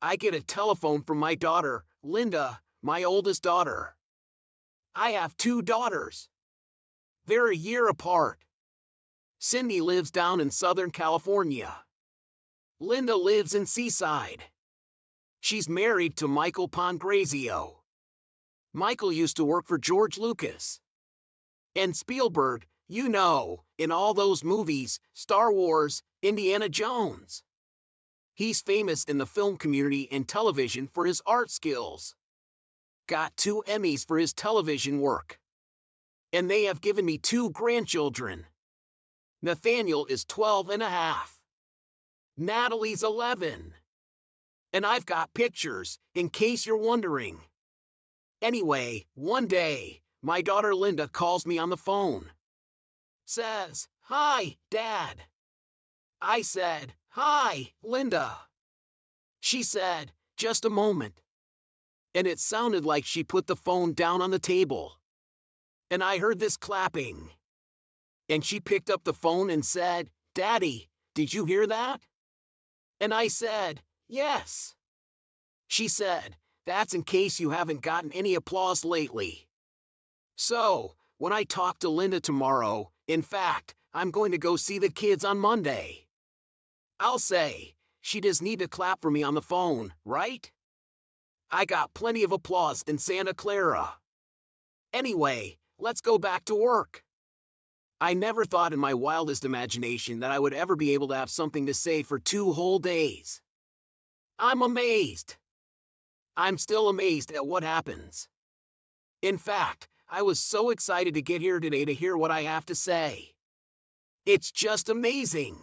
I get a telephone from my daughter, Linda, my oldest daughter. I have two daughters. They're a year apart. Cindy lives down in Southern California. Linda lives in Seaside. She's married to Michael Pongrazio. Michael used to work for George Lucas and Spielberg, in all those movies, Star Wars, Indiana Jones. He's famous in the film community and television for his art skills. Got 2 Emmys for his television work. And they have given me 2 grandchildren. Nathaniel is 12 and a half. Natalie's 11. And I've got pictures, in case you're wondering. Anyway, one day, my daughter Linda calls me on the phone. Says, "Hi, Dad." I said, "Hi, Linda." She said, "Just a moment." And it sounded like she put the phone down on the table. And I heard this clapping. And she picked up the phone and said, "Daddy, did you hear that?" And I said, "Yes." She said, "That's in case you haven't gotten any applause lately." So, when I talk to Linda tomorrow, in fact, I'm going to go see the kids on Monday, I'll say, she does need to clap for me on the phone, right? I got plenty of applause in Santa Clara. Anyway, let's go back to work. I never thought in my wildest imagination that I would ever be able to have something to say for 2 whole days. I'm amazed. I'm still amazed at what happens. In fact, I was so excited to get here today to hear what I have to say. It's just amazing.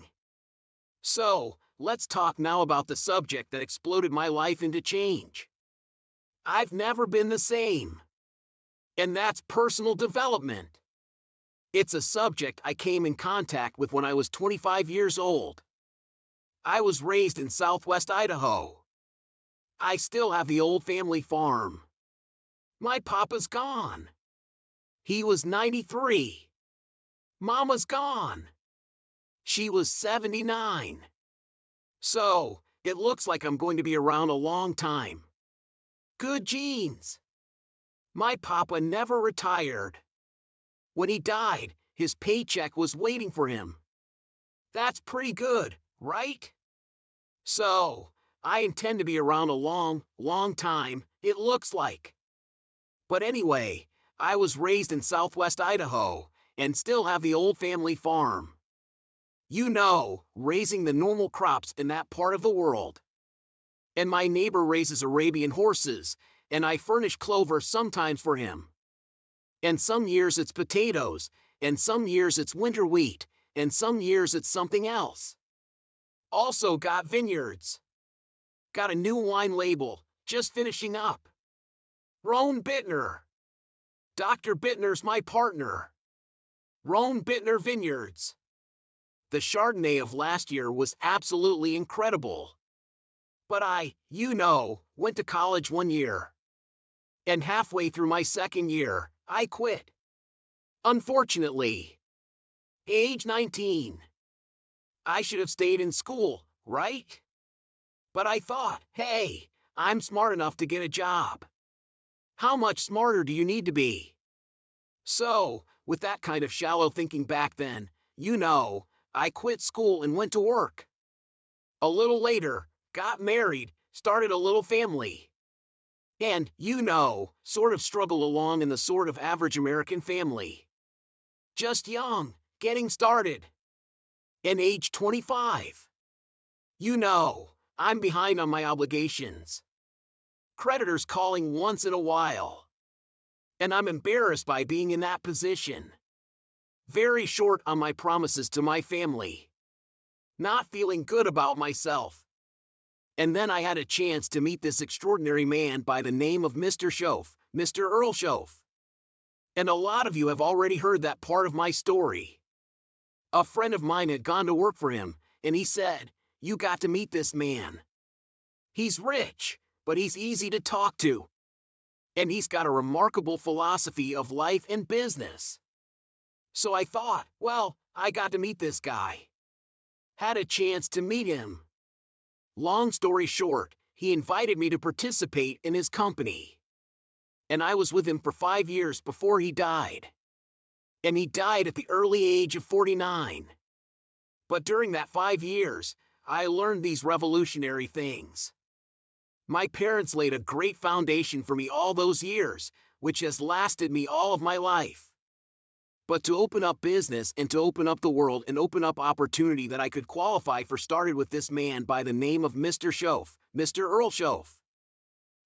So, let's talk now about the subject that exploded my life into change. I've never been the same. And that's personal development. It's a subject I came in contact with when I was 25 years old. I was raised in southwest Idaho. I still have the old family farm. My papa's gone. He was 93. Mama's gone. She was 79. So, it looks like I'm going to be around a long time. Good genes. My papa never retired. When he died, his paycheck was waiting for him. That's pretty good, right? So, I intend to be around a long, long time, it looks like. But anyway, I was raised in southwest Idaho, and still have the old family farm. Raising the normal crops in that part of the world. And my neighbor raises Arabian horses, and I furnish clover sometimes for him. And some years it's potatoes, and some years it's winter wheat, and some years it's something else. Also got vineyards. Got a new wine label, just finishing up. Rohn Bittner. Dr. Bittner's my partner. Rohn Bittner Vineyards. The Chardonnay of last year was absolutely incredible. But I, went to college 1 year. And halfway through my 2nd year, I quit. Unfortunately. Age 19. I should have stayed in school, right? But I thought, hey, I'm smart enough to get a job. How much smarter do you need to be? So, with that kind of shallow thinking back then, I quit school and went to work. A little later, got married, started a little family. And, sort of struggled along in the sort of average American family. Just young, getting started. And age 25. I'm behind on my obligations. Creditors calling once in a while. And I'm embarrassed by being in that position. Very short on my promises to my family. Not feeling good about myself. And then I had a chance to meet this extraordinary man by the name of Mr. Shoaff, Mr. Earl Shoaff. And a lot of you have already heard that part of my story. A friend of mine had gone to work for him, and he said, "You got to meet this man. He's rich, but he's easy to talk to. And he's got a remarkable philosophy of life and business." So I thought, well, I got to meet this guy. Had a chance to meet him. Long story short, he invited me to participate in his company. And I was with him for 5 years before he died. And he died at the early age of 49. But during that 5 years, I learned these revolutionary things. My parents laid a great foundation for me all those years, which has lasted me all of my life. But to open up business and to open up the world and open up opportunity that I could qualify for started with this man by the name of Mr. Shoaff, Mr. Earl Shoaff.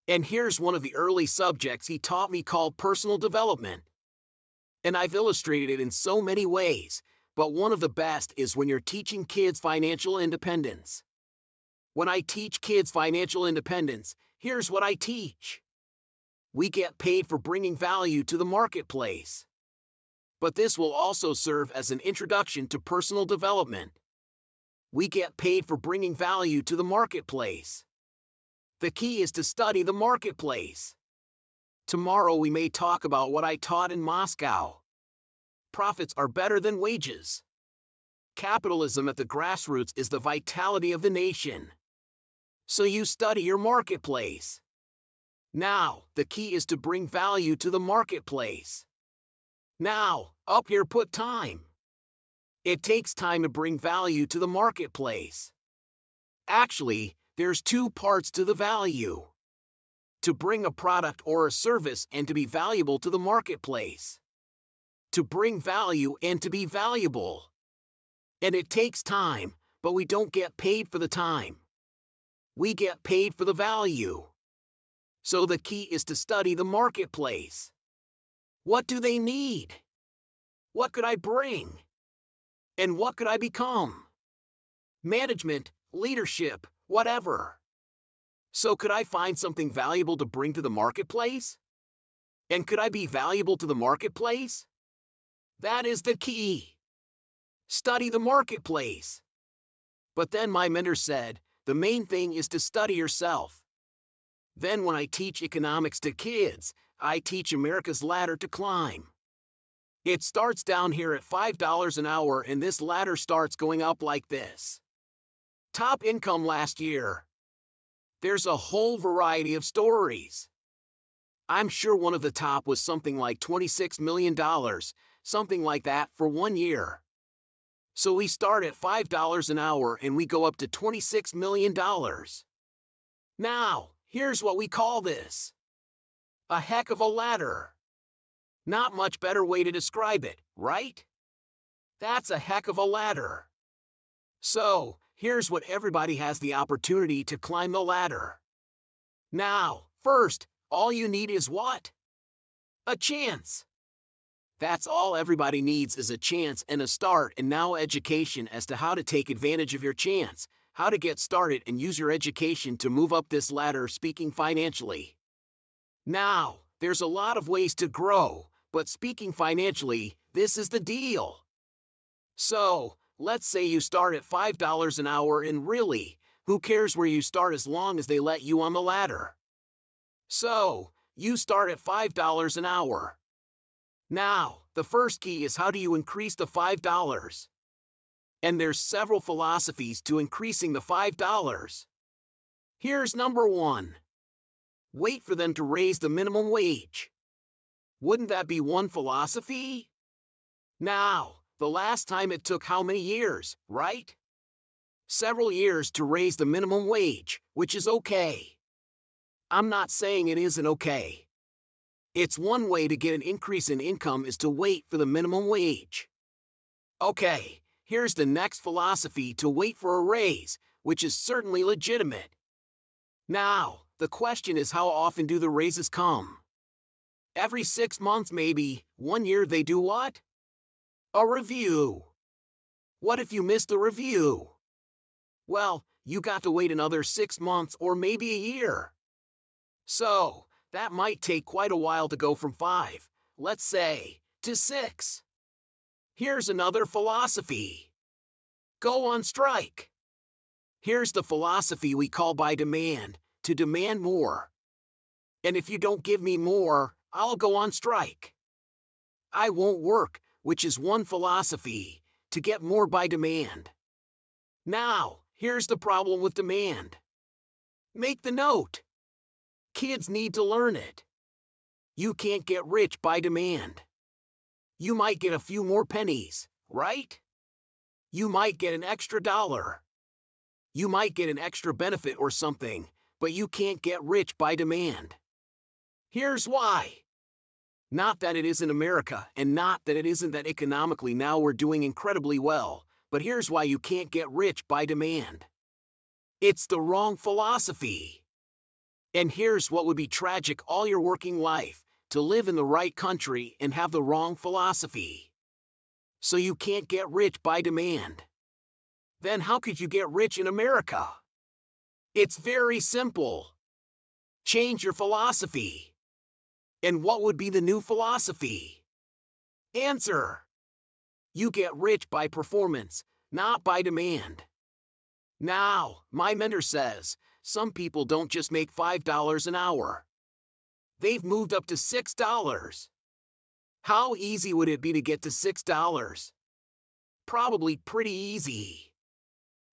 And here's one of the early subjects he taught me called personal development. And I've illustrated it in so many ways, but one of the best is when you're teaching kids financial independence. When I teach kids financial independence, here's what I teach. We get paid for bringing value to the marketplace. But this will also serve as an introduction to personal development. We get paid for bringing value to the marketplace. The key is to study the marketplace. Tomorrow we may talk about what I taught in Moscow. Profits are better than wages. Capitalism at the grassroots is the vitality of the nation. So you study your marketplace. Now, the key is to bring value to the marketplace. Now, up here put time. It takes time to bring value to the marketplace. Actually, there's 2 parts to the value. To bring a product or a service and to be valuable to the marketplace. To bring value and to be valuable. And it takes time, but we don't get paid for the time. We get paid for the value. So the key is to study the marketplace. What do they need? What could I bring? And what could I become? Management, leadership, whatever. So could I find something valuable to bring to the marketplace? And could I be valuable to the marketplace? That is the key. Study the marketplace. But then my mentor said, the main thing is to study yourself. Then when I teach economics to kids, I teach America's ladder to climb. It starts down here at $5 an hour and this ladder starts going up like this. Top income last year. There's a whole variety of stories. I'm sure one of the top was something like $26 million, something like that for 1 year. So we start at $5 an hour and we go up to $26 million. Now, here's what we call this. A heck of a ladder. Not much better way to describe it, right? That's a heck of a ladder. So, here's what everybody has the opportunity to climb the ladder. Now, first, all you need is what? A chance. That's all everybody needs is a chance and a start, and now education as to how to take advantage of your chance, how to get started and use your education to move up this ladder speaking financially. Now, there's a lot of ways to grow, but speaking financially, this is the deal. So, let's say you start at $5 an hour and really, who cares where you start as long as they let you on the ladder? So, you start at $5 an hour. Now, the first key is how do you increase the $5? And there's several philosophies to increasing the $5. Here's number 1. Wait for them to raise the minimum wage. Wouldn't that be one philosophy? Now, the last time it took how many years, right? Several years to raise the minimum wage, which is okay. I'm not saying it isn't okay. It's one way to get an increase in income is to wait for the minimum wage. Okay, here's the next philosophy to wait for a raise, which is certainly legitimate. Now, the question is how often do the raises come? Every 6 months maybe, 1 year they do what? A review. What if you miss the review? Well, you got to wait another 6 months or maybe a year. So, that might take quite a while to go from 5, let's say, to 6. Here's another philosophy. Go on strike. Here's the philosophy we call by demand, to demand more. And if you don't give me more, I'll go on strike. I won't work, which is one philosophy, to get more by demand. Now, here's the problem with demand. Make the note. Kids need to learn it. You can't get rich by demand. You might get a few more pennies, right? You might get an extra dollar. You might get an extra benefit or something, but you can't get rich by demand. Here's why. Not that it isn't America, and not that it isn't that economically now we're doing incredibly well, but here's why you can't get rich by demand. It's the wrong philosophy. And here's what would be tragic all your working life, to live in the right country and have the wrong philosophy. So you can't get rich by demand. Then how could you get rich in America? It's very simple. Change your philosophy. And what would be the new philosophy? Answer. You get rich by performance, not by demand. Now, my mentor says, some people don't just make $5 an hour. They've moved up to $6. How easy would it be to get to $6? Probably pretty easy.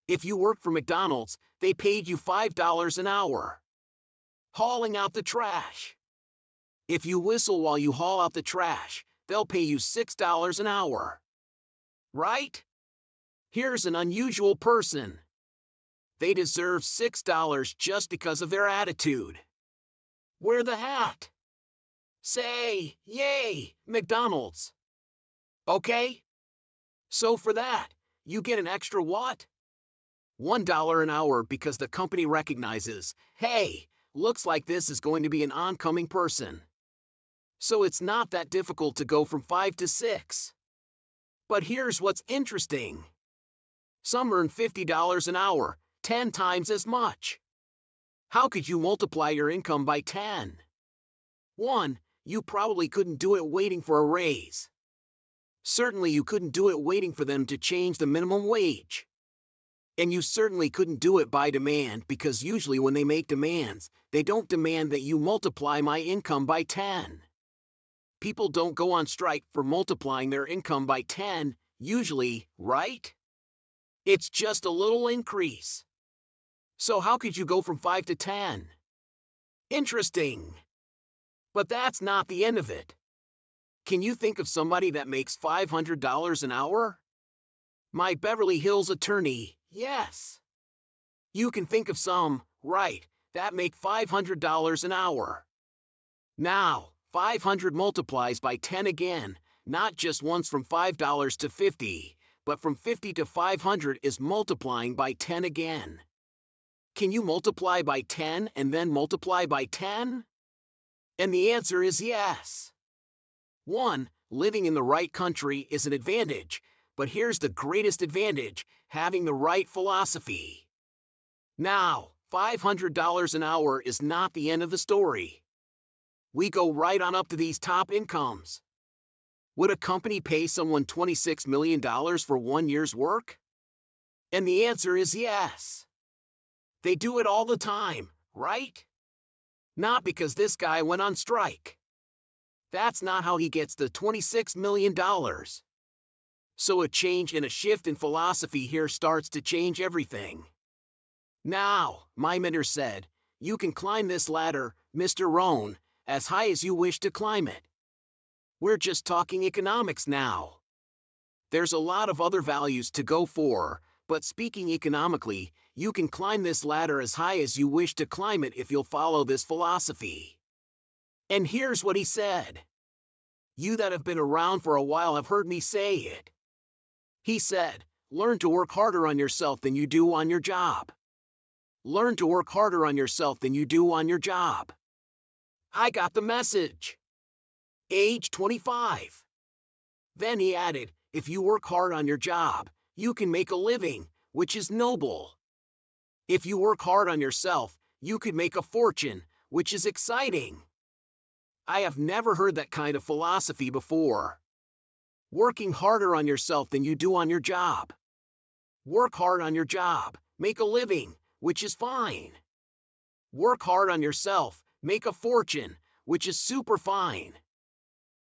If you work for McDonald's, they paid you $5 an hour. Hauling out the trash. If you whistle while you haul out the trash, they'll pay you $6 an hour. Right? Here's an unusual person. They deserve $6 just because of their attitude. Wear the hat. Say, yay, McDonald's. Okay? So for that, you get an extra what? $1 an hour because the company recognizes, hey, looks like this is going to be an oncoming person. So it's not that difficult to go from 5 to 6. But here's what's interesting. Some earn $50 an hour, 10 times as much. How could you multiply your income by 10? 1. You probably couldn't do it waiting for a raise. Certainly you couldn't do it waiting for them to change the minimum wage. And you certainly couldn't do it by demand because usually when they make demands, they don't demand that you multiply my income by 10. People don't go on strike for multiplying their income by 10, usually, right? It's just a little increase. So how could you go from 5 to 10? Interesting. But that's not the end of it. Can you think of somebody that makes $500 an hour? My Beverly Hills attorney, yes. You can think of some, right, that make $500 an hour. Now, 500 multiplies by 10 again, not just once from $5 to 50, but from 50 to 500 is multiplying by 10 again. Can you multiply by 10 and then multiply by 10? And the answer is yes. 1. Living in the right country is an advantage, but here's the greatest advantage, having the right philosophy. Now, $500 an hour is not the end of the story. We go right on up to these top incomes. Would a company pay someone $26 million for 1 year's work? And the answer is yes. They do it all the time, right? Not because this guy went on strike. That's not how he gets the $26 million. So a change and a shift in philosophy here starts to change everything. Now, my mentor said, you can climb this ladder, Mr. Rohn, as high as you wish to climb it. We're just talking economics now. There's a lot of other values to go for, but speaking economically, you can climb this ladder as high as you wish to climb it if you'll follow this philosophy. And here's what he said. You that have been around for a while have heard me say it. He said, learn to work harder on yourself than you do on your job. Learn to work harder on yourself than you do on your job. I got the message. Age 25. Then he added, if you work hard on your job, you can make a living, which is noble. If you work hard on yourself, you could make a fortune, which is exciting. I have never heard that kind of philosophy before. Working harder on yourself than you do on your job. Work hard on your job, make a living, which is fine. Work hard on yourself, make a fortune, which is super fine.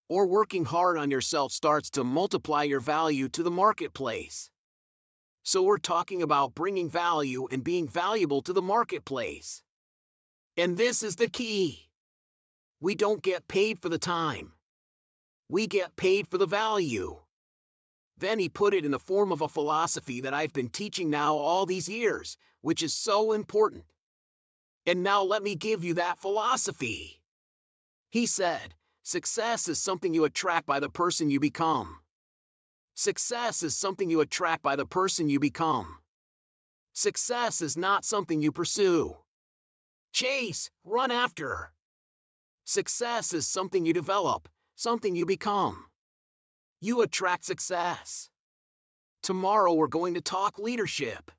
Or working hard on yourself starts to multiply your value to the marketplace. So we're talking about bringing value and being valuable to the marketplace. And this is the key. We don't get paid for the time. We get paid for the value. Then he put it in the form of a philosophy that I've been teaching now all these years, which is so important. And now let me give you that philosophy. He said, success is something you attract by the person you become. Success is something you attract by the person you become. Success is not something you pursue, chase, run after. Success is something you develop, something you become. You attract success. Tomorrow we're going to talk leadership.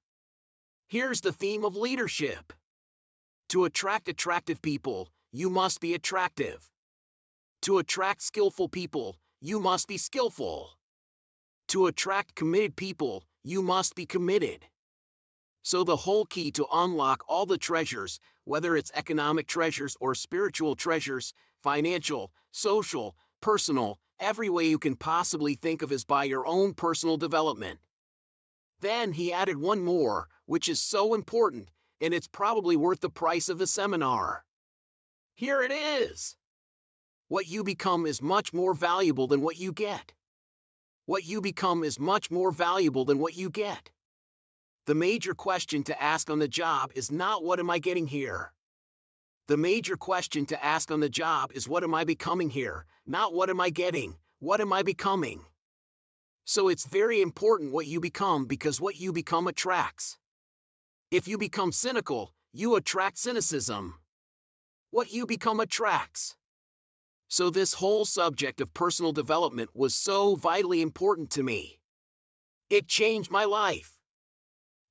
Here's the theme of leadership. To attract attractive people, you must be attractive. To attract skillful people, you must be skillful. To attract committed people, you must be committed. So the whole key to unlock all the treasures, whether it's economic treasures or spiritual treasures, financial, social, personal, every way you can possibly think of is by your own personal development. Then he added one more, which is so important, and it's probably worth the price of the seminar. Here it is. What you become is much more valuable than what you get. What you become is much more valuable than what you get. The major question to ask on the job is not what am I getting here? The major question to ask on the job is what am I becoming here, not what am I getting, what am I becoming? So it's very important what you become because what you become attracts. If you become cynical, you attract cynicism. What you become attracts. So this whole subject of personal development was so vitally important to me. It changed my life.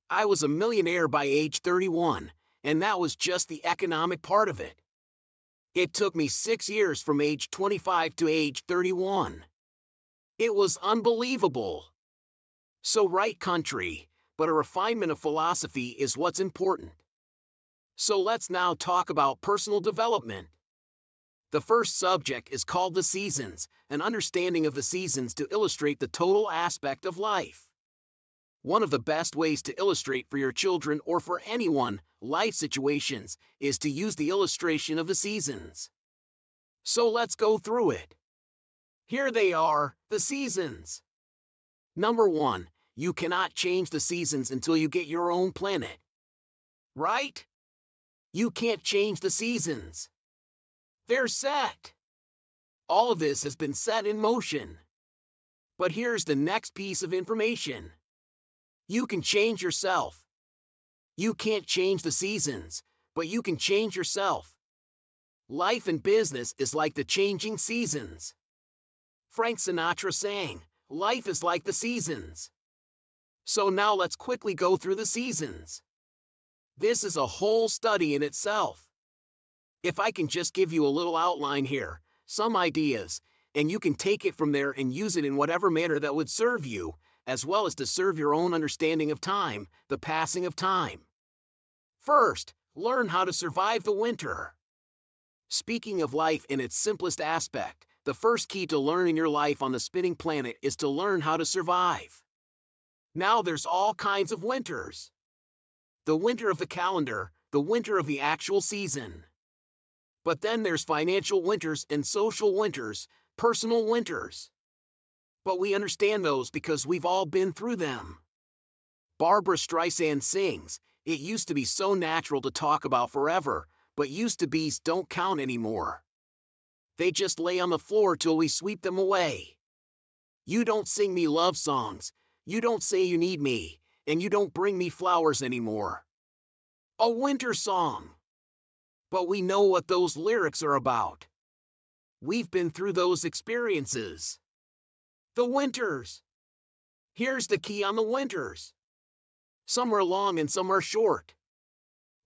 I was a millionaire by age 31, and that was just the economic part of it. It took me 6 years from age 25 to age 31. It was unbelievable. So right country, but a refinement of philosophy is what's important. So let's now talk about personal development. The first subject is called the seasons, an understanding of the seasons to illustrate the total aspect of life. One of the best ways to illustrate for your children or for anyone, life situations, is to use the illustration of the seasons. So let's go through it. Here they are, the seasons. Number 1, you cannot change the seasons until you get your own planet. Right? You can't change the seasons. They're set. All of this has been set in motion. But here's the next piece of information. You can change yourself. You can't change the seasons, but you can change yourself. Life and business is like the changing seasons. Frank Sinatra sang, life is like the seasons. So now let's quickly go through the seasons. This is a whole study in itself. If I can just give you a little outline here, some ideas, and you can take it from there and use it in whatever manner that would serve you, as well as to serve your own understanding of time, the passing of time. First, learn how to survive the winter. Speaking of life in its simplest aspect, the first key to learning your life on the spinning planet is to learn how to survive. Now there's all kinds of winters. The winter of the calendar, the winter of the actual season. But then there's financial winters and social winters, personal winters. But we understand those because we've all been through them. Barbra Streisand sings, it used to be so natural to talk about forever, but used to be's don't count anymore. They just lay on the floor till we sweep them away. You don't sing me love songs, you don't say you need me, and you don't bring me flowers anymore. A winter song. But we know what those lyrics are about. We've been through those experiences. The winters. Here's the key on the winters. Some are long and some are short.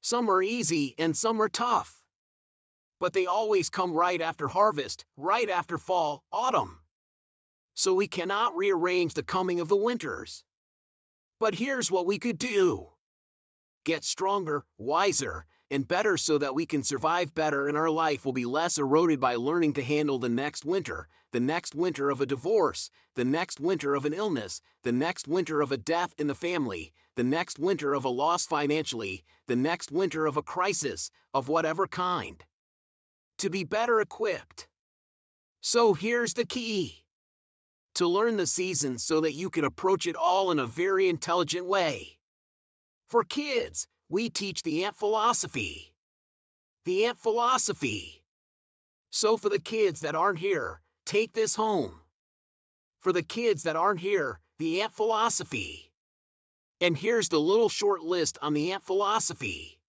Some are easy and some are tough. But they always come right after harvest, right after fall, autumn. So we cannot rearrange the coming of the winters. But here's what we could do. Get stronger, wiser, and better so that we can survive better and our life will be less eroded by learning to handle the next winter of a divorce, the next winter of an illness, the next winter of a death in the family, the next winter of a loss financially, the next winter of a crisis, of whatever kind. To be better equipped. So here's the key. To learn the seasons so that you can approach it all in a very intelligent way. For kids, we teach the ant philosophy. The ant philosophy. So for the kids that aren't here, take this home. For the kids that aren't here, the ant philosophy. And here's the little short list on the ant philosophy.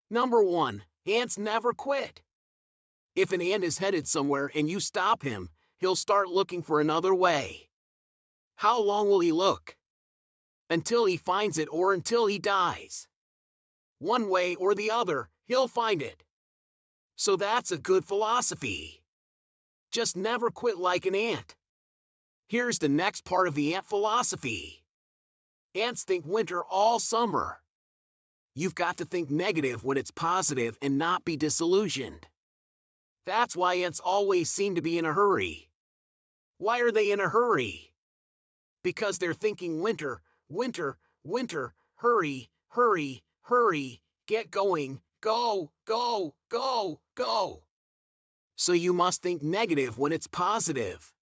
Number 1, ants never quit. If an ant is headed somewhere and you stop him, he'll start looking for another way. How long will he look? Until he finds it or until he dies. One way or the other, he'll find it. So that's a good philosophy. Just never quit like an ant. Here's the next part of the ant philosophy. Ants think winter all summer. You've got to think negative when it's positive and not be disillusioned. That's why ants always seem to be in a hurry. Why are they in a hurry? Because they're thinking winter, winter, winter, hurry, hurry, hurry, get going, go, go, go, go. So you must think negative when it's positive.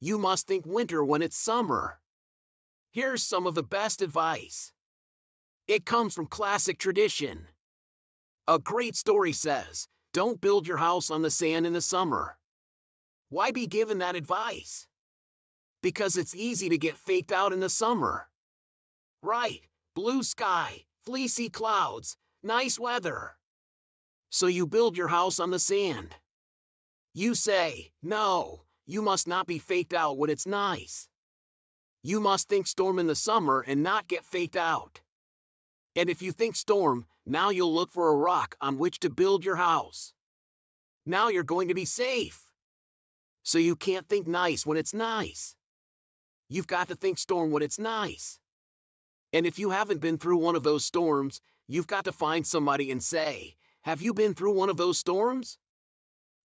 You must think winter when it's summer. Here's some of the best advice. It comes from classic tradition. A great story says, don't build your house on the sand in the summer. Why be given that advice? Because it's easy to get faked out in the summer. Right, blue sky, fleecy clouds, nice weather. So you build your house on the sand. You say, no, you must not be faked out when it's nice. You must think storm in the summer and not get faked out. And if you think storm, now you'll look for a rock on which to build your house. Now you're going to be safe. So you can't think nice when it's nice. You've got to think storm when it's nice. And if you haven't been through one of those storms, you've got to find somebody and say, have you been through one of those storms?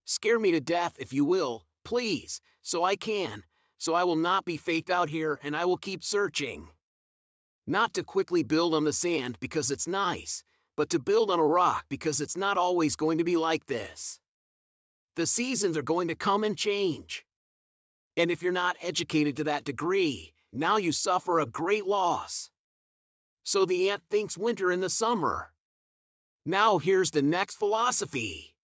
Scare me to death if you will, please, so I will not be faked out here and I will keep searching. Not to quickly build on the sand because it's nice, but to build on a rock because it's not always going to be like this. The seasons are going to come and change. And if you're not educated to that degree, now you suffer a great loss. So the ant thinks winter in the summer. Now here's the next philosophy.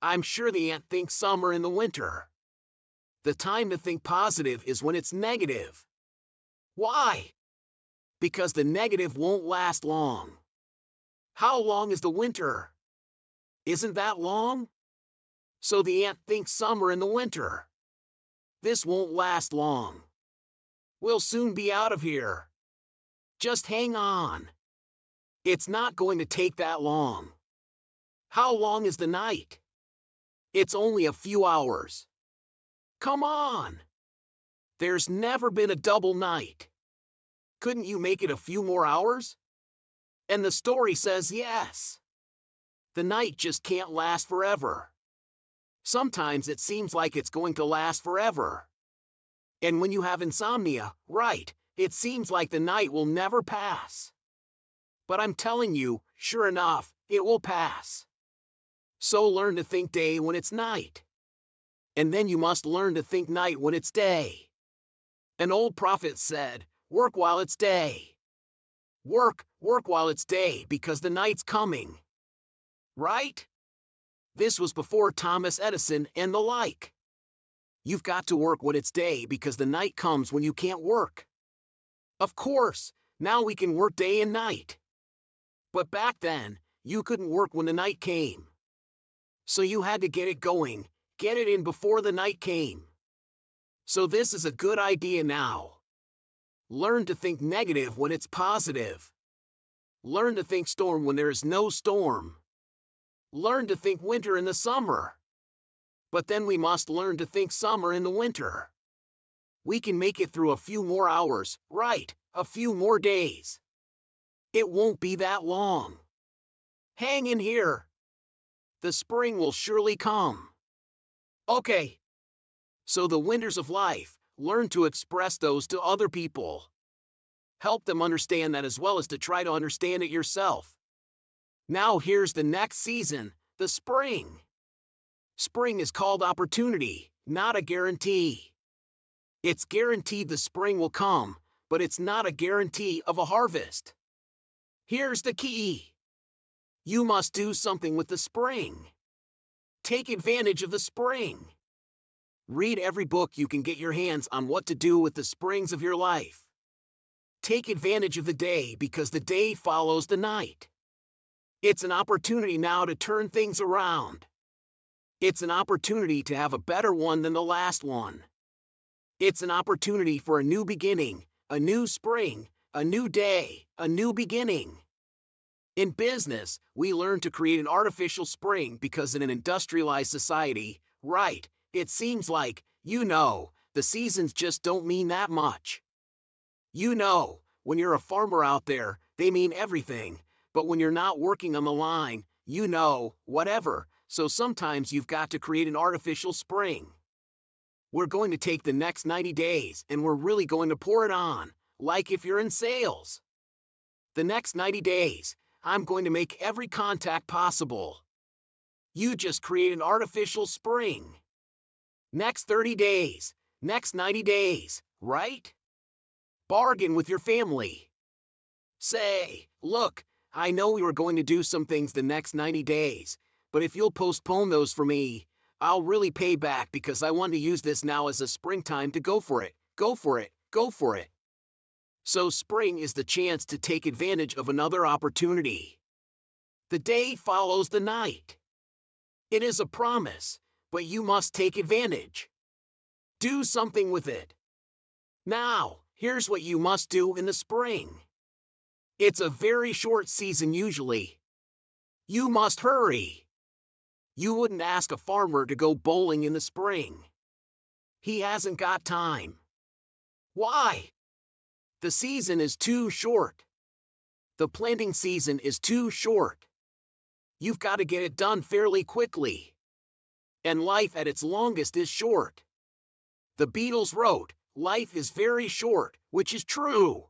I'm sure the ant thinks summer in the winter. The time to think positive is when it's negative. Why? Because the negative won't last long. How long is the winter? Isn't that long? So the ant thinks summer in the winter. This won't last long. We'll soon be out of here. Just hang on. It's not going to take that long. How long is the night? It's only a few hours. Come on. There's never been a double night. Couldn't you make it a few more hours? And the story says yes. The night just can't last forever. Sometimes it seems like it's going to last forever. And when you have insomnia, right, it seems like the night will never pass. But I'm telling you, sure enough, it will pass. So learn to think day when it's night. And then you must learn to think night when it's day. An old prophet said, work while it's day. Work while it's day because the night's coming. Right? This was before Thomas Edison and the like. You've got to work when it's day because the night comes when you can't work. Of course, now we can work day and night. But back then, you couldn't work when the night came. So you had to get it going, get it in before the night came. So this is a good idea now. Learn to think negative when it's positive. Learn to think storm when there is no storm. Learn to think winter in the summer. But then we must learn to think summer in the winter. We can make it through a few more hours, right, a few more days. It won't be that long. Hang in here. The spring will surely come. Okay. So the winters of life, learn to express those to other people. Help them understand that as well as to try to understand it yourself. Now here's the next season, the spring. Spring is called opportunity, not a guarantee. It's guaranteed the spring will come, but it's not a guarantee of a harvest. Here's the key. You must do something with the spring. Take advantage of the spring. Read every book you can get your hands on what to do with the springs of your life. Take advantage of the day because the day follows the night. It's an opportunity now to turn things around. It's an opportunity to have a better one than the last one. It's an opportunity for a new beginning, a new spring, a new day, a new beginning. In business, we learn to create an artificial spring because in an industrialized society, right, it seems like, the seasons just don't mean that much. When you're a farmer out there, they mean everything, but when you're not working on the line, whatever, so sometimes you've got to create an artificial spring. We're going to take the next 90 days and we're really going to pour it on, like if you're in sales. The next 90 days, I'm going to make every contact possible. You just create an artificial spring. Next 30 days, next 90 days, right? Bargain with your family. Say, look, I know we were going to do some things the next 90 days, but if you'll postpone those for me, I'll really pay back because I want to use this now as a springtime to go for it, go for it, go for it. So spring is the chance to take advantage of another opportunity. The day follows the night. It is a promise, but you must take advantage. Do something with it. Now, here's what you must do in the spring. It's a very short season usually. You must hurry. You wouldn't ask a farmer to go bowling in the spring. He hasn't got time. Why? The season is too short. The planting season is too short. You've got to get it done fairly quickly. And life at its longest is short. The Beatles wrote, "Life is very short," which is true.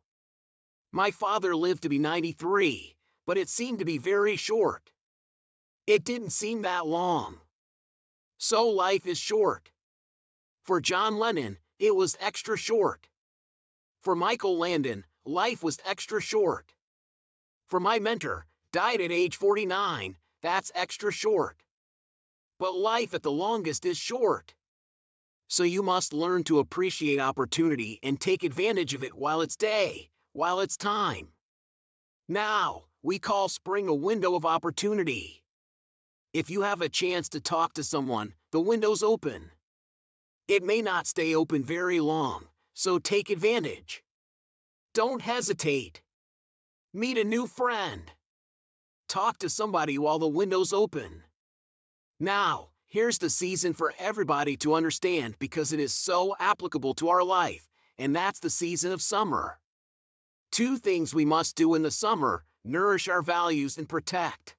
My father lived to be 93, but it seemed to be very short. It didn't seem that long. So life is short. For John Lennon, it was extra short. For Michael Landon, life was extra short. For my mentor, died at age 49, that's extra short. But life at the longest is short. So you must learn to appreciate opportunity and take advantage of it while it's day, while it's time. Now, we call spring a window of opportunity. If you have a chance to talk to someone, the window's open. It may not stay open very long, so take advantage. Don't hesitate. Meet a new friend. Talk to somebody while the window's open. Now, here's the season for everybody to understand because it is so applicable to our life, and that's the season of summer. 2 things we must do in the summer: nourish our values and protect.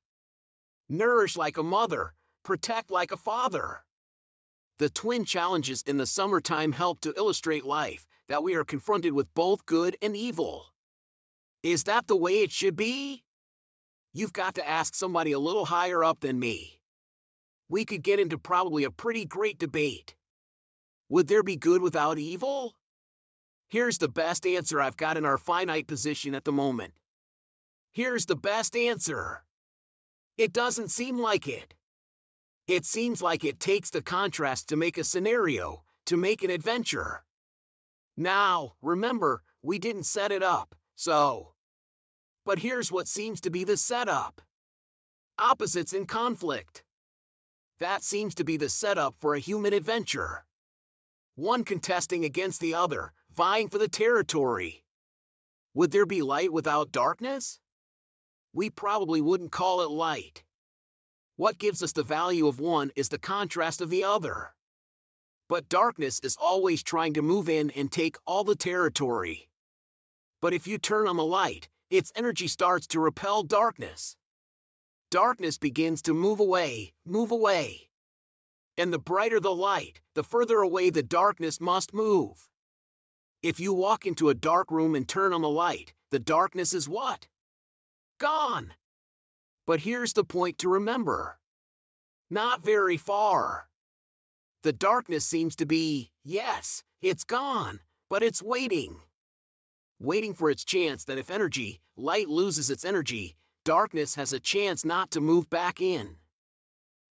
Nourish like a mother, protect like a father. The twin challenges in the summertime help to illustrate life, that we are confronted with both good and evil. Is that the way it should be? You've got to ask somebody a little higher up than me. We could get into probably a pretty great debate. Would there be good without evil? Here's the best answer I've got in our finite position at the moment. Here's the best answer. It doesn't seem like it. It seems like it takes the contrast to make a scenario, to make an adventure. Now, remember, we didn't set it up, so. But here's what seems to be the setup. Opposites in conflict. That seems to be the setup for a human adventure. One contesting against the other, vying for the territory. Would there be light without darkness? We probably wouldn't call it light. What gives us the value of one is the contrast of the other. But darkness is always trying to move in and take all the territory. But if you turn on the light, its energy starts to repel darkness. Darkness begins to move away, move away. And the brighter the light, the further away the darkness must move. If you walk into a dark room and turn on the light, the darkness is what? Gone. But here's the point to remember. Not very far. The darkness seems to be, yes, it's gone, but it's waiting. Waiting for its chance that if light loses its energy, darkness has a chance not to move back in.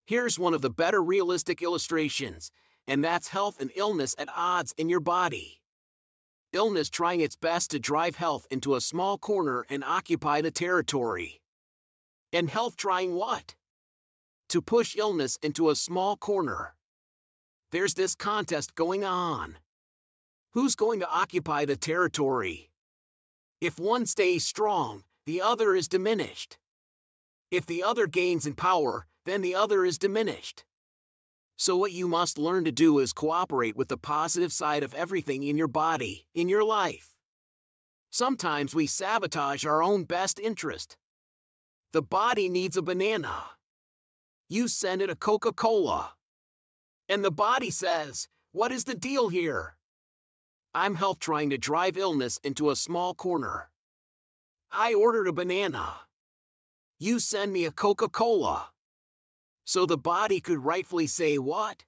Here's one of the better realistic illustrations, and that's health and illness at odds in your body. Illness trying its best to drive health into a small corner and occupy the territory. And health trying what? To push illness into a small corner. There's this contest going on. Who's going to occupy the territory? If one stays strong, the other is diminished. If the other gains in power, then the other is diminished. So what you must learn to do is cooperate with the positive side of everything in your body, in your life. Sometimes we sabotage our own best interest. The body needs a banana. You send it a Coca-Cola. And the body says, what is the deal here? I'm health trying to drive illness into a small corner. I ordered a banana. You send me a Coca-Cola. So the body could rightfully say what?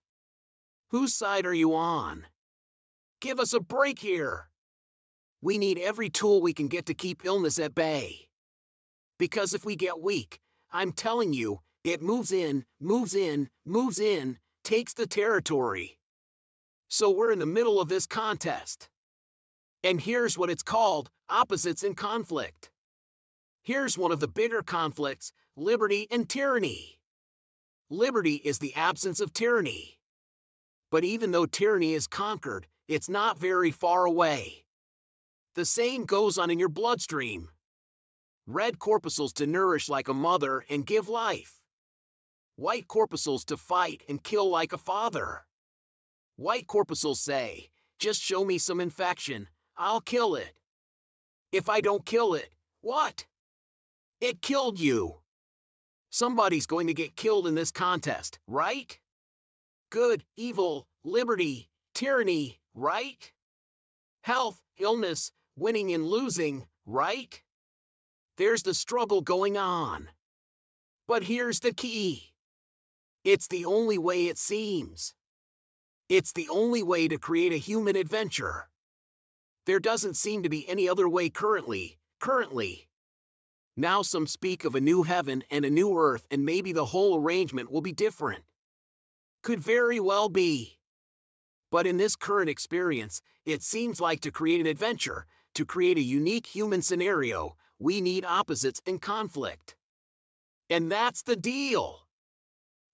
Whose side are you on? Give us a break here. We need every tool we can get to keep illness at bay. Because if we get weak, I'm telling you, it moves in, takes the territory. So we're in the middle of this contest. And here's what it's called, opposites in conflict. Here's one of the bigger conflicts, liberty and tyranny. Liberty is the absence of tyranny. But even though tyranny is conquered, it's not very far away. The same goes on in your bloodstream. Red corpuscles to nourish like a mother and give life. White corpuscles to fight and kill like a father. White corpuscles say, just show me some infection, I'll kill it. If I don't kill it, what? It killed you. Somebody's going to get killed in this contest, right? Good, evil, liberty, tyranny, right? Health, illness, winning and losing, right? There's the struggle going on. But here's the key. It's the only way it seems. It's the only way to create a human adventure. There doesn't seem to be any other way currently. Now some speak of a new heaven and a new earth, and maybe the whole arrangement will be different. Could very well be. But in this current experience, it seems like to create an adventure, to create a unique human scenario, we need opposites and conflict. And that's the deal.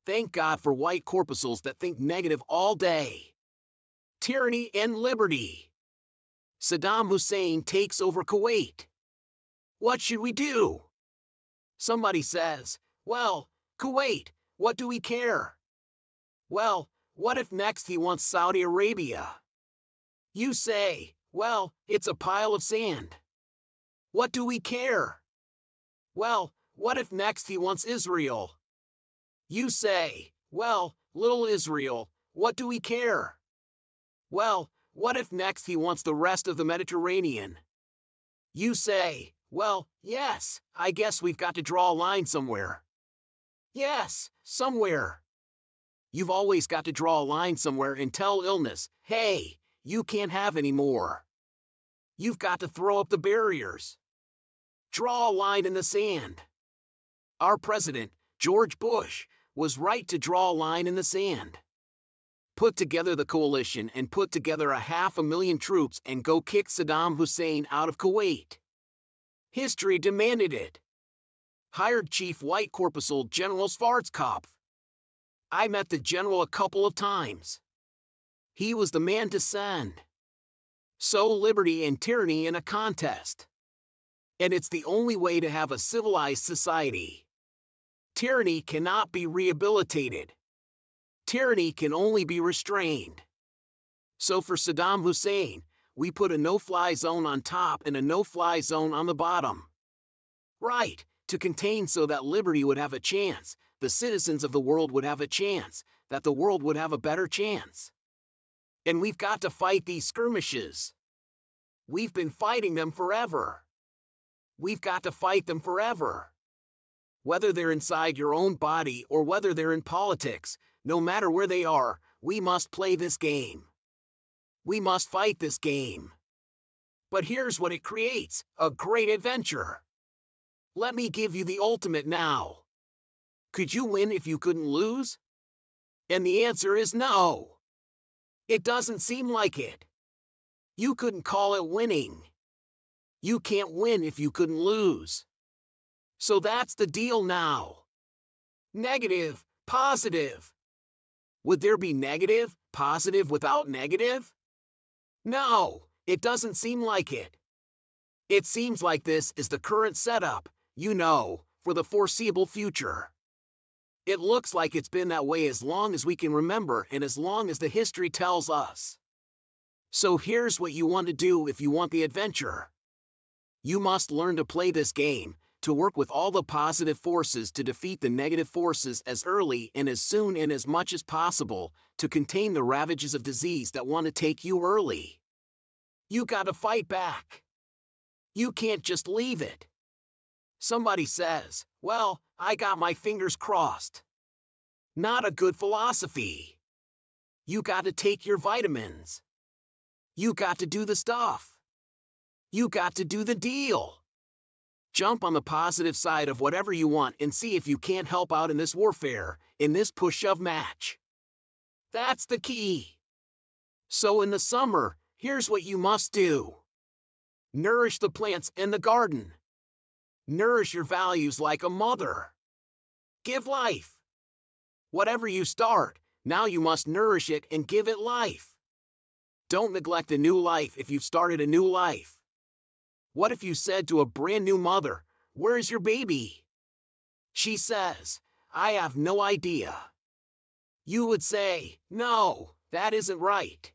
Thank God for white corpuscles that think negative all day. Tyranny and liberty. Saddam Hussein takes over Kuwait. What should we do? Somebody says, well, Kuwait, what do we care? Well, what if next he wants Saudi Arabia? You say, well, it's a pile of sand. What do we care? Well, what if next he wants Israel? You say, well, little Israel, what do we care? Well, what if next he wants the rest of the Mediterranean? You say, well, yes, I guess we've got to draw a line somewhere. Yes, somewhere. You've always got to draw a line somewhere and tell illness, hey, you can't have any more. You've got to throw up the barriers. Draw a line in the sand. Our president, George Bush, was right to draw a line in the sand. Put together the coalition and put together 500,000 troops and go kick Saddam Hussein out of Kuwait. History demanded it. Hired Chief White Corpuscle General Schwarzkopf. I met the general a couple of times. He was the man to send. So liberty and tyranny in a contest. And it's the only way to have a civilized society. Tyranny cannot be rehabilitated. Tyranny can only be restrained. So for Saddam Hussein, we put a no-fly zone on top and a no-fly zone on the bottom. Right, to contain so that liberty would have a chance, the citizens of the world would have a chance, that the world would have a better chance. And we've got to fight these skirmishes. We've been fighting them forever. We've got to fight them forever. Whether they're inside your own body or whether they're in politics, no matter where they are, we must play this game. We must fight this game. But here's what it creates: a great adventure. Let me give you the ultimate now. Could you win if you couldn't lose? And the answer is no. It doesn't seem like it. You couldn't call it winning. You can't win if you couldn't lose. So that's the deal now. Negative, positive. Would there be negative, positive without negative? No, it doesn't seem like it. It seems like this is the current setup, for the foreseeable future. It looks like it's been that way as long as we can remember and as long as the history tells us. So here's what you want to do if you want the adventure. You must learn to play this game, to work with all the positive forces to defeat the negative forces as early and as soon and as much as possible, to contain the ravages of disease that want to take you early. You gotta fight back. You can't just leave it. Somebody says, well, I got my fingers crossed. Not a good philosophy. You gotta take your vitamins. You got to do the stuff. You got to do the deal. Jump on the positive side of whatever you want and see if you can't help out in this warfare, in this push-shove match. That's the key. So in the summer, here's what you must do. Nourish the plants in the garden. Nourish your values like a mother. Give life. Whatever you start, now you must nourish it and give it life. Don't neglect a new life if you've started a new life. What if you said to a brand new mother, "Where's your baby?" She says, "I have no idea." You would say, "No, that isn't right."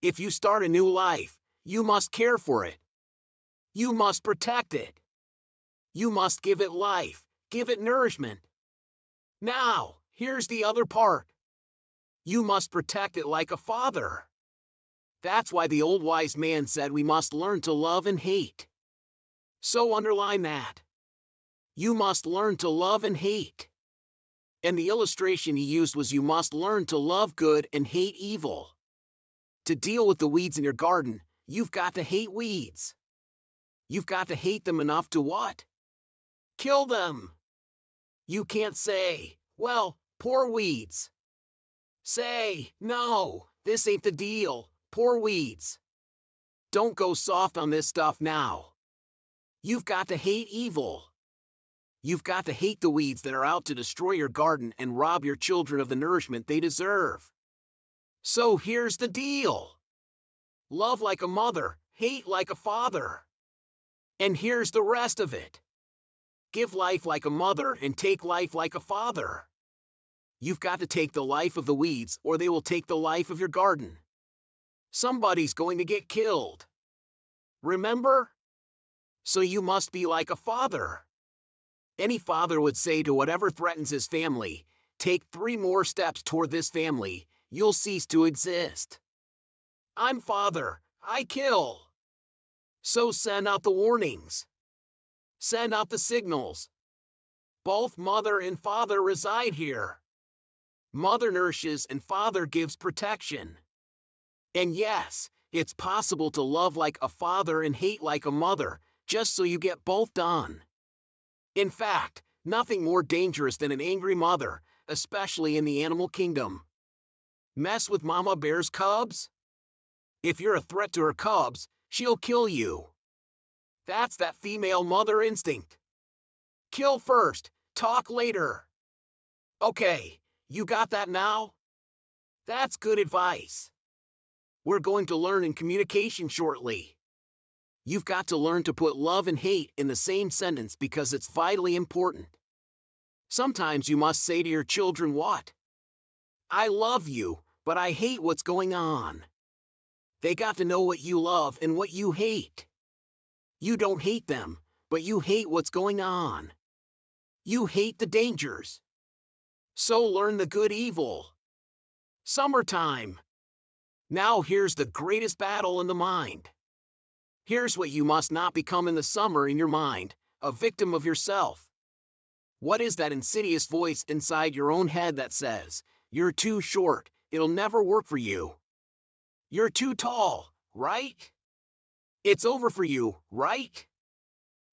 If you start a new life, you must care for it. You must protect it. You must give it life, give it nourishment. Now, here's the other part. You must protect it like a father. That's why the old wise man said we must learn to love and hate. So underline that. You must learn to love and hate. And the illustration he used was you must learn to love good and hate evil. To deal with the weeds in your garden, you've got to hate weeds. You've got to hate them enough to what? Kill them. You can't say, "Well, poor weeds." Say, "No, this ain't the deal, poor weeds." Don't go soft on this stuff now. You've got to hate evil. You've got to hate the weeds that are out to destroy your garden and rob your children of the nourishment they deserve. So here's the deal. Love like a mother, hate like a father. And here's the rest of it. Give life like a mother and take life like a father. You've got to take the life of the weeds or they will take the life of your garden. Somebody's going to get killed. Remember? So you must be like a father. Any father would say to whatever threatens his family, "Take 3 more steps toward this family, you'll cease to exist." I'm father, I kill. So send out the warnings. Send out the signals. Both mother and father reside here. Mother nourishes and father gives protection. And yes, it's possible to love like a father and hate like a mother, just so you get both done. In fact, nothing more dangerous than an angry mother, especially in the animal kingdom. Mess with Mama Bear's cubs? If you're a threat to her cubs, she'll kill you. That's that female mother instinct. Kill first, talk later. Okay, you got that now? That's good advice. We're going to learn in communication shortly. You've got to learn to put love and hate in the same sentence because it's vitally important. Sometimes you must say to your children what? I love you, but I hate what's going on. They got to know what you love and what you hate. You don't hate them, but you hate what's going on. You hate the dangers. So learn the good evil. Summertime. Now here's the greatest battle in the mind. Here's what you must not become in the summer in your mind: a victim of yourself. What is that insidious voice inside your own head that says, "You're too short, it'll never work for you"? "You're too tall," right? "It's over for you," right?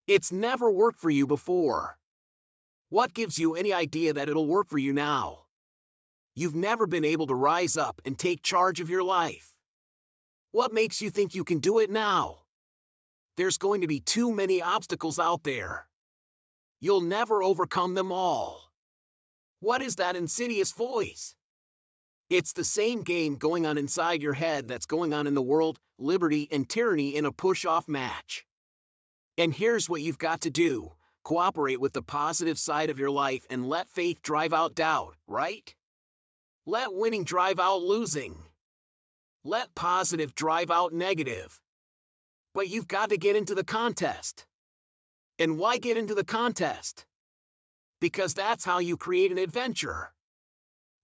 It's never worked for you before. What gives you any idea that it'll work for you now? You've never been able to rise up and take charge of your life. What makes you think you can do it now? There's going to be too many obstacles out there. You'll never overcome them all. What is that insidious voice? It's the same game going on inside your head that's going on in the world: liberty and tyranny in a push-off match. And here's what you've got to do: cooperate with the positive side of your life and let faith drive out doubt, right? Let winning drive out losing. Let positive drive out negative. But you've got to get into the contest. And why get into the contest? Because that's how you create an adventure.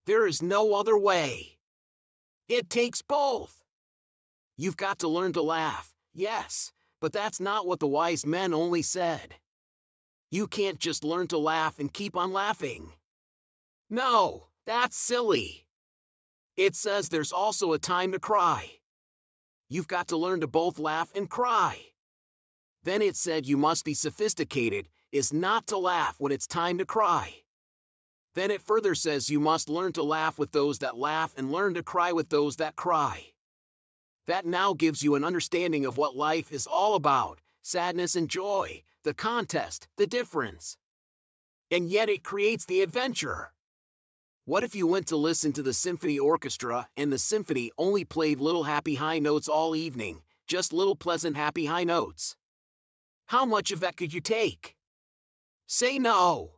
There is no other way. It takes both. You've got to learn to laugh, yes, but that's not what the wise men only said. You can't just learn to laugh and keep on laughing. No, that's silly. It says there's also a time to cry. You've got to learn to both laugh and cry. Then it said you must be sophisticated, is not to laugh when it's time to cry. Then it further says you must learn to laugh with those that laugh and learn to cry with those that cry. That now gives you an understanding of what life is all about: sadness and joy, the contest, the difference. And yet it creates the adventure. What if you went to listen to the symphony orchestra and the symphony only played little happy high notes all evening, just little pleasant happy high notes? How much of that could you take? Say no.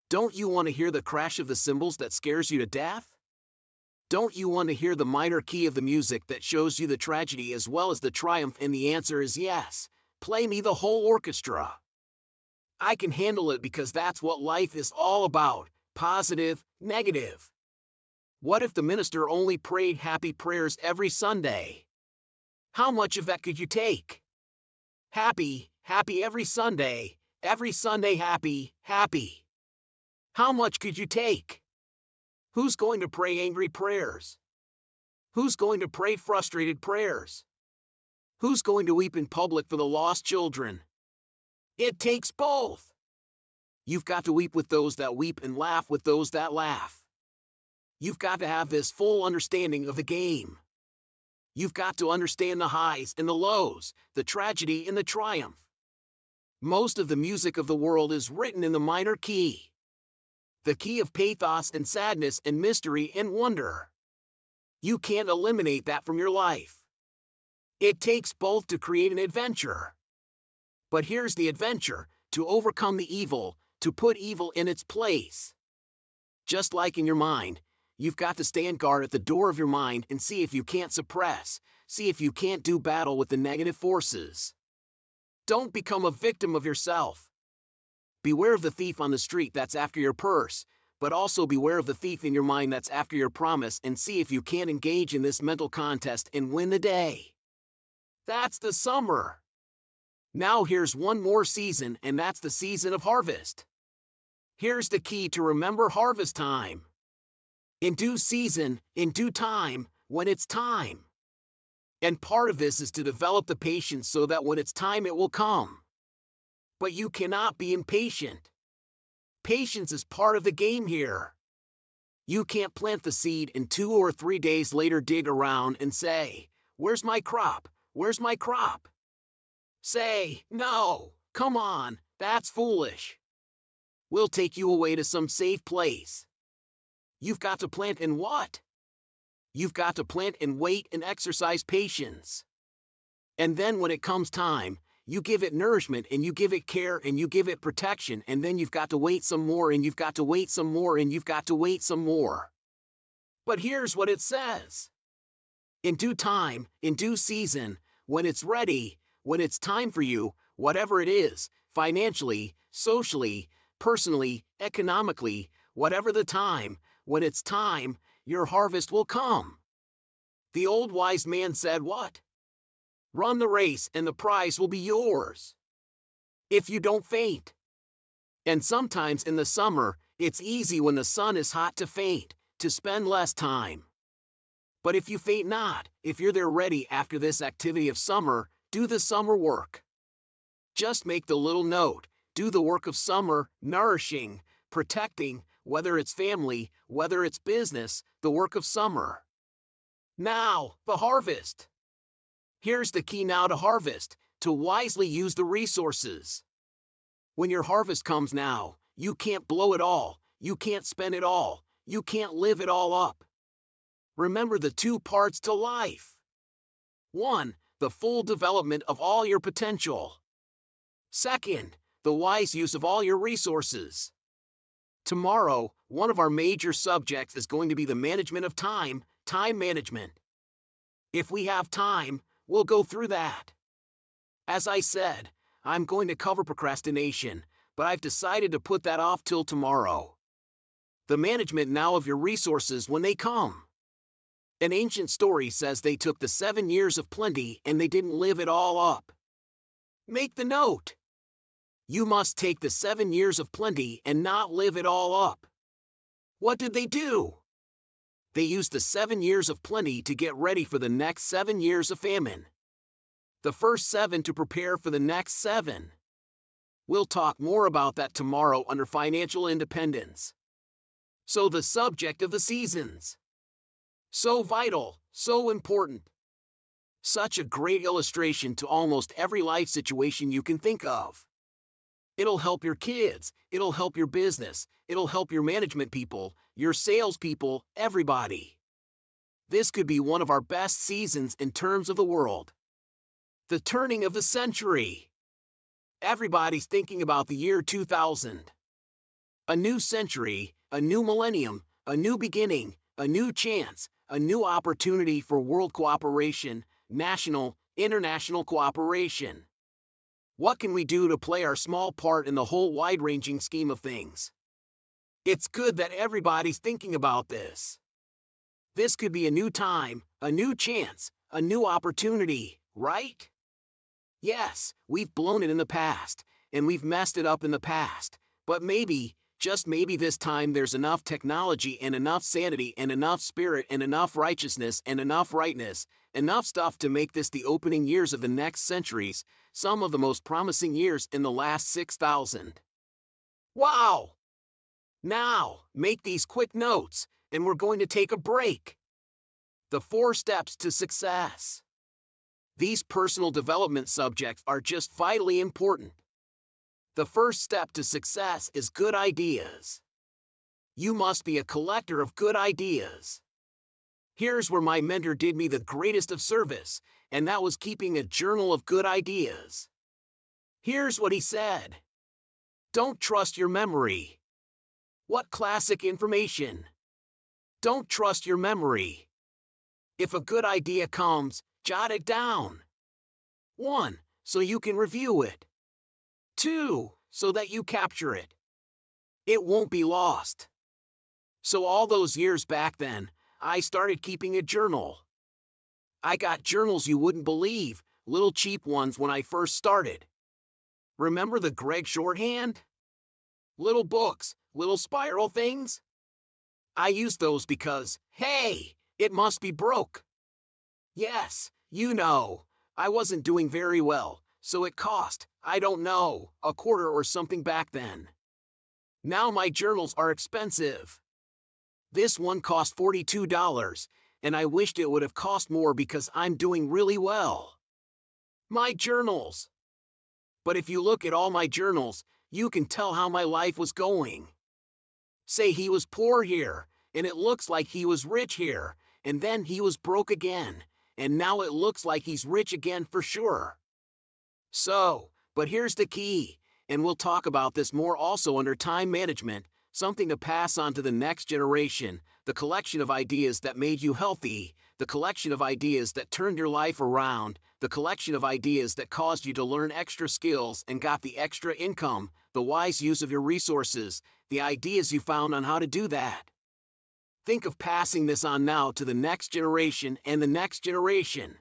Don't you want to hear the crash of the cymbals that scares you to death? Don't you want to hear the minor key of the music that shows you the tragedy as well as the triumph? And the answer is yes. Play me the whole orchestra. I can handle it, because that's what life is all about: positive, negative. What if the minister only prayed happy prayers every Sunday? How much of that could you take? Happy, happy every Sunday happy, happy. How much could you take? Who's going to pray angry prayers? Who's going to pray frustrated prayers? Who's going to weep in public for the lost children? It takes both. You've got to weep with those that weep and laugh with those that laugh. You've got to have this full understanding of the game. You've got to understand the highs and the lows, the tragedy and the triumph. Most of the music of the world is written in the minor key. The key of pathos and sadness and mystery and wonder. You can't eliminate that from your life. It takes both to create an adventure. But here's the adventure: to overcome the evil, to put evil in its place. Just like in your mind, you've got to stand guard at the door of your mind and see if you can't suppress, see if you can't do battle with the negative forces. Don't become a victim of yourself. Beware of the thief on the street that's after your purse, but also beware of the thief in your mind that's after your promise, and see if you can't engage in this mental contest and win the day. That's the summer. Now here's one more season, and that's the season of harvest. Here's the key to remember harvest time: in due season, in due time, when it's time. And part of this is to develop the patience so that when it's time it will come. But you cannot be impatient. Patience is part of the game here. You can't plant the seed and 2 or 3 days later dig around and say, "Where's my crop? Where's my crop?" Say, "No, come on, that's foolish. We'll take you away to some safe place." You've got to plant and what? You've got to plant and wait and exercise patience. And then when it comes time, you give it nourishment and you give it care and you give it protection, and then you've got to wait some more and you've got to wait some more and you've got to wait some more. But here's what it says: in due time, in due season, when it's ready, when it's time for you, whatever it is, financially, socially, personally, economically, whatever the time, when it's time, your harvest will come. The old wise man said what? Run the race and the prize will be yours. If you don't faint. And sometimes in the summer, it's easy when the sun is hot to faint, to spend less time. But if you faint not, if you're there ready after this activity of summer, do the summer work. Just make the little note, do the work of summer, nourishing, protecting, whether it's family, whether it's business, the work of summer. Now, the harvest. Here's the key now to harvest, to wisely use the resources. When your harvest comes now, you can't blow it all, you can't spend it all, you can't live it all up. Remember the two parts to life. 1. The full development of all your potential. 2. The wise use of all your resources. Tomorrow, one of our major subjects is going to be the management of time, time management. If we have time, we'll go through that. As I said, I'm going to cover procrastination, but I've decided to put that off till tomorrow. The management now of your resources when they come. An ancient story says they took the 7 years of plenty and they didn't live it all up. Make the note. You must take the 7 years of plenty and not live it all up. What did they do? They used the 7 years of plenty to get ready for the next 7 years of famine. The first 7 to prepare for the next 7. We'll talk more about that tomorrow under financial independence. So the subject of the seasons. So vital, so important. Such a great illustration to almost every life situation you can think of. It'll help your kids, it'll help your business, it'll help your management people, your salespeople, everybody. This could be one of our best seasons in terms of the world. The turning of the century. Everybody's thinking about the year 2000. A new century, a new millennium, a new beginning, a new chance, a new opportunity for world cooperation, national, international cooperation. What can we do to play our small part in the whole wide-ranging scheme of things? It's good that everybody's thinking about this. This could be a new time, a new chance, a new opportunity, right? Yes, we've blown it in the past, and we've messed it up in the past, but maybe, just maybe this time there's enough technology and enough sanity and enough spirit and enough righteousness and enough rightness, enough stuff to make this the opening years of the next centuries, some of the most promising years in the last 6,000. Wow! Now, make these quick notes, and we're going to take a break. The 4 steps to success. These personal development subjects are just vitally important. The first step to success is good ideas. You must be a collector of good ideas. Here's where my mentor did me the greatest of service, and that was keeping a journal of good ideas. Here's what he said. Don't trust your memory. What classic information! Don't trust your memory. If a good idea comes, jot it down. 1. So you can review it. 2. So that you capture it. It won't be lost. So all those years back then, I started keeping a journal. I got journals you wouldn't believe, little cheap ones when I first started. Remember the Greg shorthand? Little books, little spiral things? I used those because, hey, it must be broke. Yes, you know, I wasn't doing very well, so it cost, I don't know, a quarter or something back then. Now my journals are expensive. This one cost $42, and I wished it would have cost more because I'm doing really well. My journals. But if you look at all my journals, you can tell how my life was going. Say he was poor here, and it looks like he was rich here, and then he was broke again, and now it looks like he's rich again for sure. So, but here's the key, and we'll talk about this more also under time management, something to pass on to the next generation, the collection of ideas that made you healthy, the collection of ideas that turned your life around, the collection of ideas that caused you to learn extra skills and got the extra income, the wise use of your resources, the ideas you found on how to do that. Think of passing this on now to the next generation and the next generation.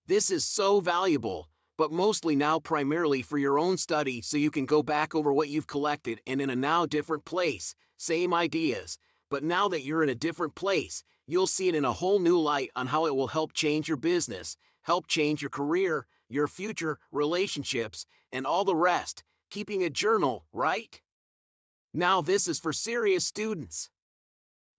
This is so valuable, but mostly now primarily for your own study so you can go back over what you've collected and in a now different place, same ideas, but now that you're in a different place, you'll see it in a whole new light on how it will help change your business, help change your career, your future, relationships, and all the rest. Keeping a journal, right? Now this is for serious students.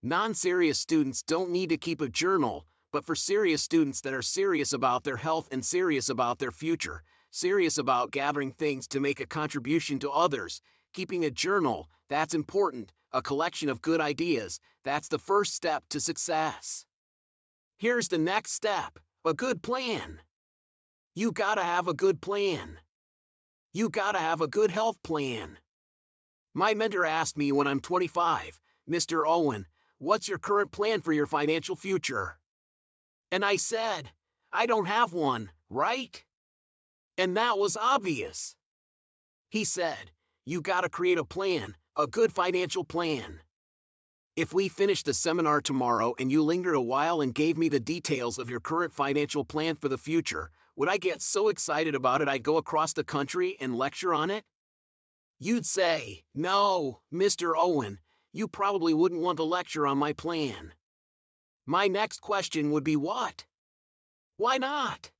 Non-serious students don't need to keep a journal, but for serious students that are serious about their health and serious about their future, serious about gathering things to make a contribution to others, keeping a journal, that's important, a collection of good ideas, that's the first step to success. Here's the next step, a good plan. You gotta have a good plan. You gotta have a good health plan. My mentor asked me when I'm 25, Mr. Owen, what's your current plan for your financial future? And I said, I don't have one, right? And that was obvious. He said, you gotta create a plan, a good financial plan. If we finished the seminar tomorrow and you lingered a while and gave me the details of your current financial plan for the future, would I get so excited about it I'd go across the country and lecture on it? You'd say, no, Mr. Owen, you probably wouldn't want to lecture on my plan. My next question would be what? Why not?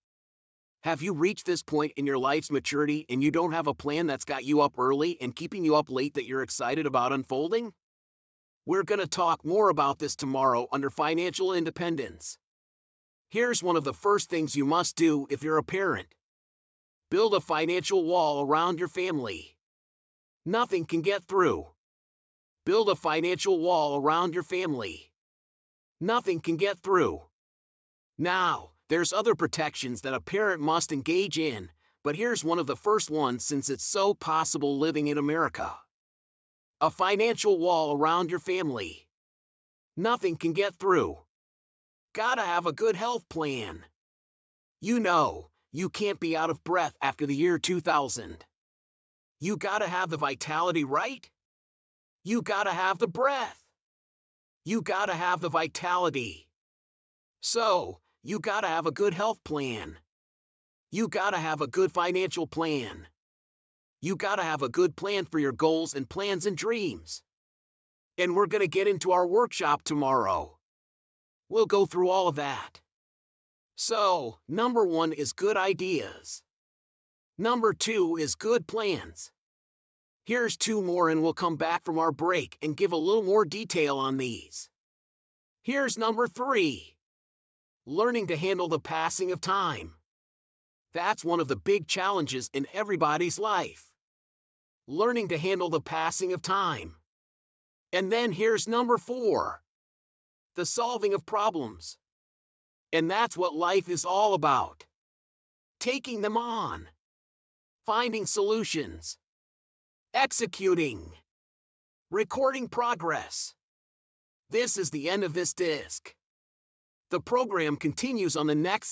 Have you reached this point in your life's maturity and you don't have a plan that's got you up early and keeping you up late that you're excited about unfolding? We're going to talk more about this tomorrow under financial independence. Here's one of the first things you must do if you're a parent. Build a financial wall around your family. Nothing can get through. Build a financial wall around your family. Nothing can get through. Now, there's other protections that a parent must engage in, but here's one of the first ones since it's so possible living in America. A financial wall around your family. Nothing can get through. Gotta have a good health plan. You know, you can't be out of breath after the year 2000. You gotta have the vitality, right? You gotta have the breath. You gotta have the vitality. So, you gotta have a good health plan. You gotta have a good financial plan. You gotta have a good plan for your goals and plans and dreams. And we're gonna get into our workshop tomorrow. We'll go through all of that. So, number 1 is good ideas. Number 2 is good plans. Here's 2 more and we'll come back from our break and give a little more detail on these. Here's number 3. Learning to handle the passing of time. That's one of the big challenges in everybody's life. Learning to handle the passing of time. And then here's number 4. The solving of problems. And that's what life is all about. Taking them on. Finding solutions. Executing. Recording progress. This is the end of this disc. The program continues on the next